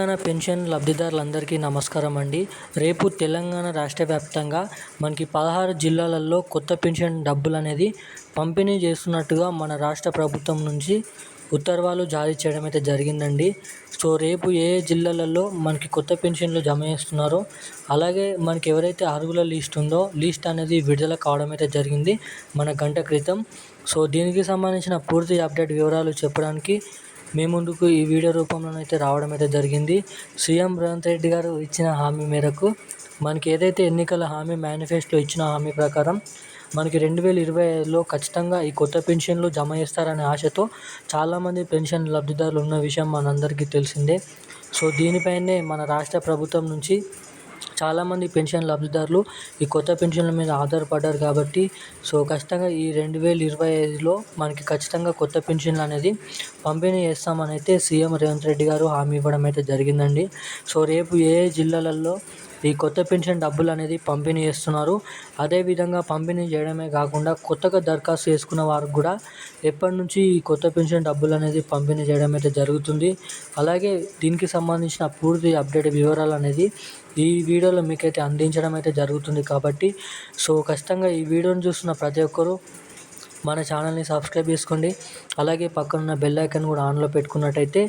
Telangana pension లబ్ధిదారులందరికీ నమస్కారం అండి. రేపు తెలంగాణ రాష్ట్ర వ్యాప్తంగా మనకి 16 జిల్లాలలో కొత్త పెన్షన్ డబ్బులు అనేది పంపిణీ చేస్తున్నట్టుగా మన రాష్ట్ర ప్రభుత్వం నుంచి ఉత్తర్వులు జారీ చేయడం అయితే జరిగిందండి. సో రేపు ఏ జిల్లాలలో మనకి కొత్త పెన్షన్లు జమ చేస్తున్నారో, అలాగే మనకి ఎవరైతే అర్హుల లిస్ట్ ఉందో లిస్ట్ అనేది విడుదల కావడం అయితే జరిగింది మన గంట క్రితం. సో దీనికి సంబంధించిన పూర్తి అప్డేట్ వివరాలు చెప్పడానికి మీ ముందుకు ఈ వీడియో రూపంలోనైతే రావడం అయితే జరిగింది. సీఎం రేవంత్ రెడ్డి గారు ఇచ్చిన హామీ మేరకు మనకి ఏదైతే ఎన్నికల హామీ మేనిఫెస్టోలో ఇచ్చిన హామీ ప్రకారం మనకి 2025లో ఖచ్చితంగా ఈ కొత్త పెన్షన్లు జమ చేస్తారనే ఆశతో చాలామంది పెన్షన్ లబ్ధిదారులు ఉన్న విషయం మనందరికీ తెలిసిందే. సో దీనిపైనే మన రాష్ట్ర ప్రభుత్వం నుంచి చాలామంది పెన్షన్ లబ్ధిదారులు ఈ కొత్త పెన్షన్ల మీద ఆధారపడ్డారు కాబట్టి సో ఖచ్చితంగా ఈ 2025లో మనకి ఖచ్చితంగా కొత్త పెన్షన్లు అనేది పంపిణీ చేస్తామని అయితే సీఎం రేవంత్ రెడ్డి గారు హామీ ఇవ్వడం అయితే జరిగిందండి. సో రేపు ఏ జిల్లాలలో ఈ కొత్త పెన్షన్ డబ్బులు అనేది పంపిణీ చేస్తున్నారు, అదేవిధంగా పంపిణీ చేయడమే కాకుండా కొత్తగా దరఖాస్తు చేసుకున్న వారికి కూడా ఎప్పటి నుంచి ఈ కొత్త పెన్షన్ డబ్బులు అనేది పంపిణీ చేయడం అయితే జరుగుతుంది. అలాగే దీనికి సంబంధించిన పూర్తి అప్డేట్ వివరాలు అనేది ఈ వీడియోలో మీకైతే అందించడం అయితే జరుగుతుంది కాబట్టి సో ఖచ్చితంగా ఈ వీడియోని చూస్తున్న ప్రతి ఒక్కరూ మన ఛానల్ని సబ్స్క్రైబ్ చేసుకోండి. అలాగే పక్కనున్న బెల్ ఐకాన్ కూడా ఆన్లో పెట్టుకున్నట్టయితే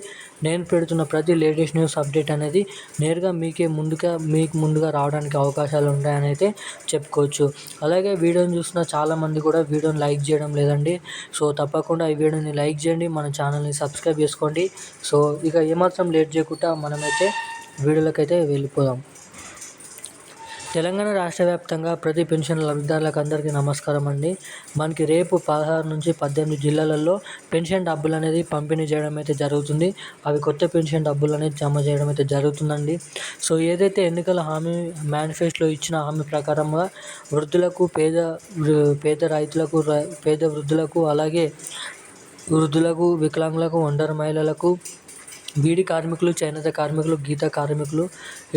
నేను పెడుతున్న ప్రతి లేటెస్ట్ న్యూస్ అప్డేట్ అనేది నేరుగా మీకు ముందుగా రావడానికి అవకాశాలు ఉంటాయని అయితే చెప్పుకోవచ్చు. అలాగే వీడియోని చూస్తున్న చాలామంది కూడా వీడియోని లైక్ చేయడం లేదండి. సో తప్పకుండా ఈ వీడియోని లైక్ చేయండి, మన ఛానల్ని సబ్స్క్రైబ్ చేసుకోండి. సో ఇక ఏమాత్రం లేట్ చేయకుండా మనమైతే వీడియోలకైతే వెళ్ళిపోదాం. తెలంగాణ రాష్ట్ర వ్యాప్తంగా ప్రతి పెన్షన్ లబ్ధిదారులకు అందరికీ నమస్కారం అండి. మనకి రేపు 16 నుంచి 18 జిల్లాలలో పెన్షన్ డబ్బులు అనేది పంపిణీ చేయడం అయితే జరుగుతుంది. అవి కొత్త పెన్షన్ డబ్బులు అనేది జమ చేయడం అయితే జరుగుతుందండి. సో ఏదైతే ఎన్నికల హామీ మేనిఫెస్టోలో ఇచ్చిన హామీ ప్రకారంగా వృద్ధులకు, పేద రైతులకు, పేద వృద్ధులకు, అలాగే వృద్ధులకు, వికలాంగులకు, ఒంటరి మహిళలకు, బీడీ కార్మికులు, చేనేత కార్మికులు, గీత కార్మికులు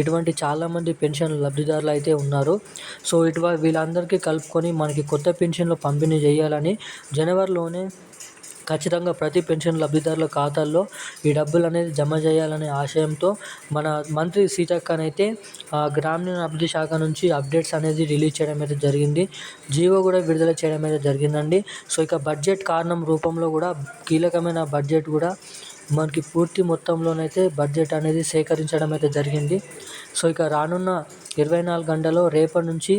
ఇటువంటి చాలామంది పెన్షన్ లబ్ధిదారులు అయితే ఉన్నారు. సో వీళ్ళందరికీ కలుపుకొని మనకి కొత్త పెన్షన్లు పంపిణీ చేయాలని జనవరిలోనే ఖచ్చితంగా ప్రతి పెన్షన్ లబ్ధిదారుల ఖాతాల్లో ఈ డబ్బులు అనేది జమ చేయాలనే ఆశయంతో మన మంత్రి సీతక్కనైతే గ్రామీణాభివృద్ధి శాఖ నుంచి అప్డేట్స్ అనేది రిలీజ్ చేయడం అయితే జరిగింది. జీవో కూడా విడుదల చేయడం అయితే జరిగిందండి. సో ఇక బడ్జెట్ కారణం రూపంలో కూడా కీలకమైన బడ్జెట్ కూడా మనకి పూర్తి మొత్తంలోనైతే బడ్జెట్ అనేది సేకరించడం అయితే జరిగింది. సో ఇక రానున్న 24 గంటల్లో రేపటి నుంచి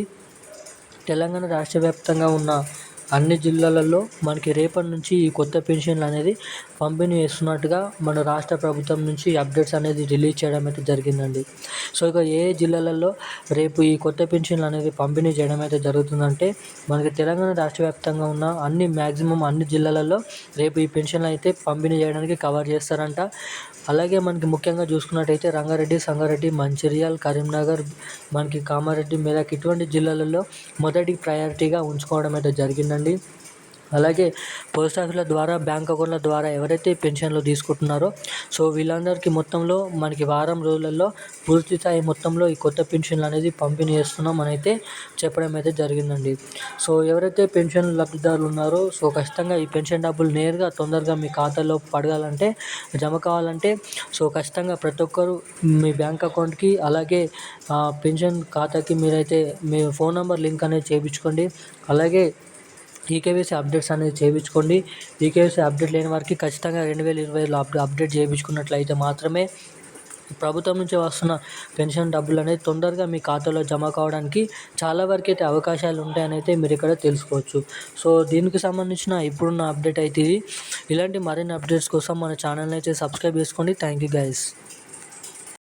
తెలంగాణ రాష్ట్ర వ్యాప్తంగా ఉన్న అన్ని జిల్లాలలో మనకి రేపటి నుంచి ఈ కొత్త పెన్షన్లు అనేది పంపిణీ చేస్తున్నట్టుగా మన రాష్ట్ర ప్రభుత్వం నుంచి అప్డేట్స్ అనేది రిలీజ్ చేయడం అయితే జరిగిందండి. సో ఇక ఏ జిల్లాలలో రేపు ఈ కొత్త పెన్షన్లు అనేది పంపిణీ చేయడం అయితే జరుగుతుందంటే మనకి తెలంగాణ రాష్ట్ర వ్యాప్తంగా ఉన్న మ్యాక్సిమం అన్ని జిల్లాలలో రేపు ఈ పెన్షన్లు అయితే పంపిణీ చేయడానికి కవర్ చేస్తారంట. అలాగే మనకి ముఖ్యంగా చూసుకున్నట్టయితే రంగారెడ్డి, సంగారెడ్డి, మంచిర్యాల, కరీంనగర్, మనకి కామారెడ్డి, మెదక్ ఇటువంటి జిల్లాలలో మొదటి ప్రయారిటీగా ఉంచుకోవడం అయితే జరిగిందండి. అలాగే పోస్ట్ ఆఫీసుల ద్వారా, బ్యాంక్ అకౌంట్ల ద్వారా ఎవరైతే పెన్షన్లు తీసుకుంటున్నారో సో వీళ్ళందరికీ మొత్తంలో మనకి వారం రోజులలో పూర్తి స్థాయి మొత్తంలో ఈ కొత్త పెన్షన్లు అనేది పంపిణీ చేస్తున్నాం అని అయితే చెప్పడం అయితే జరిగిందండి. సో ఎవరైతే పెన్షన్ లబ్ధిదారులు ఉన్నారో సో ఖచ్చితంగా ఈ పెన్షన్ డబ్బులు నేరుగా తొందరగా మీ ఖాతాలో పడగాలంటే, జమ కావాలంటే సో ఖచ్చితంగా ప్రతి ఒక్కరు మీ బ్యాంక్ అకౌంట్కి అలాగే పెన్షన్ ఖాతాకి మీరైతే మీ ఫోన్ నెంబర్ లింక్ అనేది చేయించుకోండి. అలాగే ఈకేవైసీ అప్డేట్స్ అనేది చేయించుకోండి. ఈకేవైసీ అప్డేట్ లేని వారికి ఖచ్చితంగా 2025లో అప్డేట్ చేయించుకున్నట్లయితే మాత్రమే ప్రభుత్వం నుంచి వస్తున్న పెన్షన్ డబ్బులు అనేది తొందరగా మీ ఖాతాలో జమ కావడానికి చాలా వరకు అయితే అవకాశాలు ఉంటాయని అయితే మీరు ఇక్కడ తెలుసుకోవచ్చు. సో దీనికి సంబంధించిన ఇప్పుడున్న అప్డేట్ అయితే ఇది. ఇలాంటి మరిన్ని అప్డేట్స్ కోసం మన ఛానల్ని అయితే సబ్స్క్రైబ్ చేసుకోండి. Thank you guys.